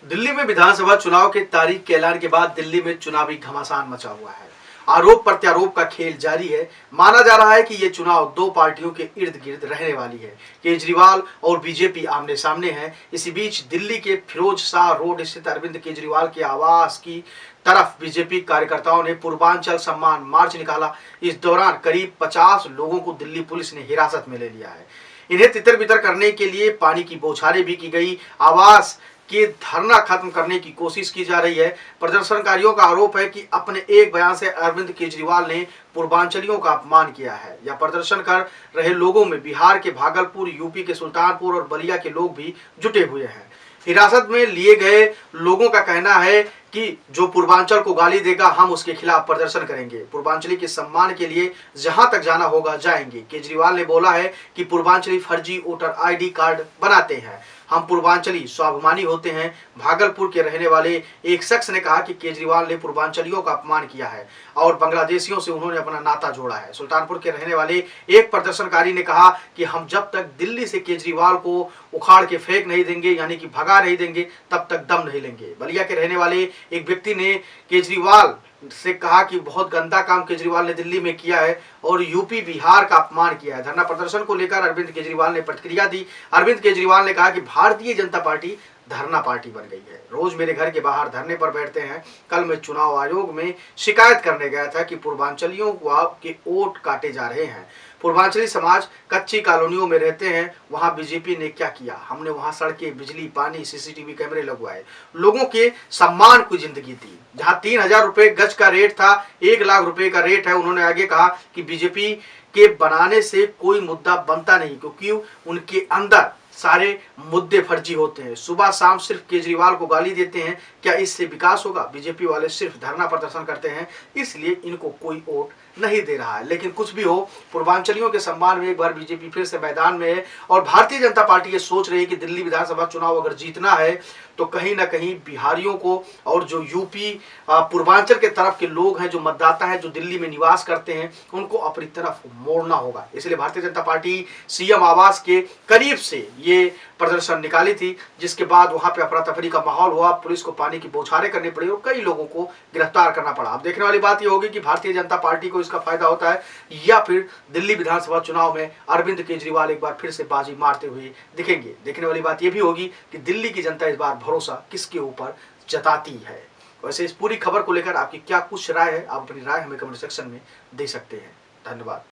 दिल्ली में विधानसभा चुनाव के तारीख के ऐलान के बाद दिल्ली में चुनावी घमासान मचा हुआ है। आरोप प्रत्यारोप का खेल जारी है। माना जा रहा है कि ये चुनाव दो पार्टियों के इर्द गिर्द रहने वाली है। केजरीवाल और बीजेपी आमने सामने हैं। इसी बीच दिल्ली के फिरोज शाह रोड स्थित अरविंद केजरीवाल के आवास की तरफ बीजेपी कार्यकर्ताओं ने पूर्वांचल सम्मान मार्च निकाला। इस दौरान करीब 50 लोगों को दिल्ली पुलिस ने हिरासत में ले लिया है। इन्हें तितर बितर करने के लिए पानी की बौछारें भी की गई। आवास कि धरना खत्म करने की कोशिश की जा रही है। प्रदर्शनकारियों का आरोप है कि अपने एक बयान से अरविंद केजरीवाल ने पूर्वांचलियों का अपमान किया है। यह प्रदर्शन कर रहे लोगों में बिहार के भागलपुर, यूपी के सुल्तानपुर और बलिया के लोग भी जुटे हुए हैं। हिरासत में लिए गए लोगों का कहना है कि जो पूर्वांचल को गाली देगा हम उसके खिलाफ प्रदर्शन करेंगे। पूर्वांचली के सम्मान के लिए जहां तक जाना होगा जाएंगे। केजरीवाल ने बोला है कि पूर्वांचली फर्जी वोटर आईडी कार्ड बनाते हैं। हम पूर्वांचली स्वाभिमानी होते हैं। भागलपुर के रहने वाले एक शख्स ने कहा कि केजरीवाल ने पूर्वांचलियों का अपमान किया है और बांग्लादेशियों से उन्होंने अपना नाता जोड़ा है। सुल्तानपुर के रहने वाले एक प्रदर्शनकारी ने कहा कि हम जब तक दिल्ली से केजरीवाल को उखाड़ के फेंक नहीं देंगे, यानी कि भगा नहीं देंगे, तब तक दम नहीं लेंगे। बलिया के रहने वाले एक व्यक्ति ने केजरीवाल से कहा कि बहुत गंदा काम केजरीवाल ने दिल्ली में किया है और यूपी बिहार का अपमान किया है। धरना प्रदर्शन को लेकर अरविंद केजरीवाल ने प्रतिक्रिया दी। अरविंद केजरीवाल ने कहा कि भारतीय जनता पार्टी धरना पार्टी बन गई है। रोज मेरे घर के बाहर धरने पर बैठते हैं। कल मैं चुनाव आयोग में शिकायत करने गया था कि पूर्वांचलियों के वोट काटे जा रहे हैं। पूर्वांचली समाज कच्ची कॉलोनियों में रहते हैं। वहां बीजेपी ने क्या किया? हमने वहां सड़कें, बिजली, पानी, सीसीटीवी कैमरे लगवाए, लोगों के सम्मान की जिंदगी दी। जहां 3000 रुपए गज का रेट था, 1 लाख रुपए का रेट है। उन्होंने आगे कहा कि बीजेपी के बनाने से कोई मुद्दा बनता नहीं, क्योंकि उनके अंदर सारे मुद्दे फर्जी होते हैं। सुबह शाम सिर्फ केजरीवाल को गाली देते हैं। क्या इससे विकास होगा? बीजेपी वाले सिर्फ धरना प्रदर्शन करते हैं, इसलिए इनको कोई वोट नहीं दे रहा है। लेकिन कुछ भी हो, पूर्वांचलियों के सम्मान में एक बार बीजेपी फिर से मैदान में है और भारतीय जनता पार्टी ये सोच रही है कि दिल्ली विधानसभा चुनाव अगर जीतना है तो कहीं ना कहीं बिहारियों को और जो यूपी पूर्वांचल के तरफ के लोग हैं, जो मतदाता हैं, जो दिल्ली में निवास करते हैं, उनको अपनी तरफ मोड़ना होगा। इसलिए भारतीय जनता पार्टी सीएम आवास के करीब से ये प्रदर्शन निकाली थी, जिसके बाद वहां पे अफरा तफरी का माहौल हुआ। पुलिस को पानी की बौछारें करनी पड़ी और कई लोगों को गिरफ्तार करना पड़ा। अब देखने वाली बात यह होगी कि भारतीय जनता पार्टी को इसका फायदा होता है या फिर दिल्ली विधानसभा चुनाव में अरविंद केजरीवाल एक बार फिर से बाजी मारते हुए दिखेंगे। देखने वाली बात यह भी होगी कि दिल्ली की जनता इस बार भरोसा किसके ऊपर जताती है। वैसे इस पूरी खबर को लेकर आपकी क्या कुछ राय है? आप अपनी राय हमें कमेंट सेक्शन में दे सकते हैं। धन्यवाद।